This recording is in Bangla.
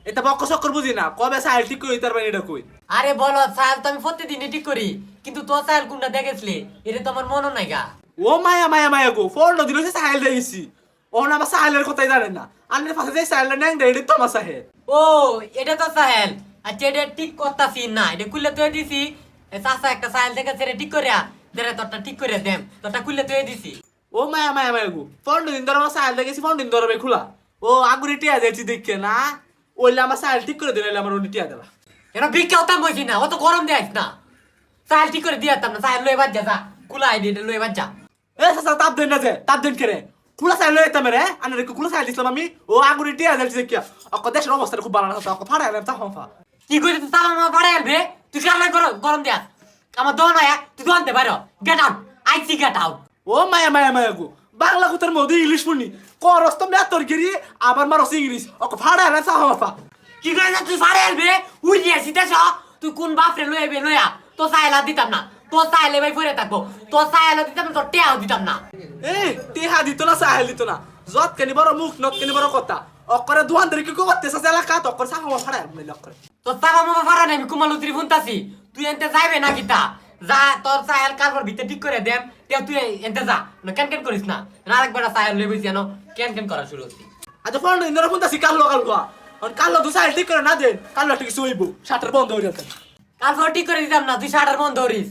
এটা বক্ক চক্কর বুঝি না কবে সাইল ঠিক করি তার এটা কই। আরে বলো সাহেল তো আমি প্রতিদিনই ঠিক করি, কিন্তু তোর সাহেল কোনটা দেখেছিলি এটা তো আমার মনে নাই গা। ও মায়া মায়া মায়া গো ফোন দিল হচ্ছে সাইল দেখেছি। ও না আমার সাইলের কথাই জানেন না। আন্নের পাশে যে সাইল নেন এটা তো আমার সাহেল। ও এটা তো সাহেল। আচ্ছা এটা ঠিক করতাছি না, এটা খুললে তুই দিছি। চাচা একটা সাহেল দেখেছে রে ঠিক করিয়া দেরে তোরটা ঠিক করে দেম, তোরটা খুললে তুই দিছি। ও মায়া মায়া মায়া গো ফোন দিন ধরে আমার সাইল দেখেছি, ফোন দিন ধরে খোলা। ও আগুরি টিয়া দেখছি দেখে না ওইলে আমার সাইল ঠিক করে দিলে আমার উনি টিয়া দেলা। এটা বিকেও তাম বলছি না, অত গরম দেয় না। সাহেল ঠিক করে দিয়াতাম না, সাহেল লয়ে বাজ্জা যা, খুলা আইডি এটা লয়ে বাজ্জা। এ চাচা তাপ দেন না যে তাপ দেন কেরে খোলা সাইল লয়ে যেতাম রে আন্নের খোলা সাইল দিছিলাম আমি। ও আগুরি টিয়া দেখছি দেখিয়া অক দেশের অবস্থা খুব ভালো না অক ফাড়া এলাম চাফা। কি করে তুই তাম আমার বাড়াই আনবে? তুই কাল গরম গরম দেয়া আমার দোন আয়া তুই দোনতে পারো। গেট আউট, আইসি গেট আউট। ও মায়া মায়া মায়া গো বাংলা কথার মধ্যে ইংলিশ শুনি করস তো মেতর গিরি আবার মারস ইংলিশ অক ফাড়া এলাম চাফা। কি করে তুই বাড়াই আনবে? উড়িয়ে আসিতেছ তুই কোন বাপরে লয়ে আইবে লয়া তো সাইলা দিতাম না, তো সাইলে ভাই পড়ে থাকবো, তো সাইলা দিতাম না, তোর টেয়াও দিতাম না। এ টিহা দিত না সাহেল দিত না যত কেনি বড় মুখ নত কেনি বড় কথা অকরে দুহান ধরে কি করতেছে এলাকা তো অকর চাফা ফাড়া এলাম লক্ষ্য। তোর চাপা মামা ফারা নাই, আমি কুমালুত্রি ফোনতাছি। তুই এনতে যাইবে না কিতা যা, তোর সাহেল কারবার ভিতরে ঠিক করে দেম তেও তুই এনতে যা, কেন কেন করিস না। আরেকবার সাহেল লয়ে বইছি জানো কেন কেন করা শুরু হচ্ছি। আচ্ছা ফোন দিন ধরে ফোনতাছি কালো কালো দু সাহেল ঠিক করে না দেন কালো ঠিক শুইব শাটার বন্ধ হয়ে যাবে। তারপর ঠিক করে দিতাম না, তুই শাটার বন্ধ ধরিস।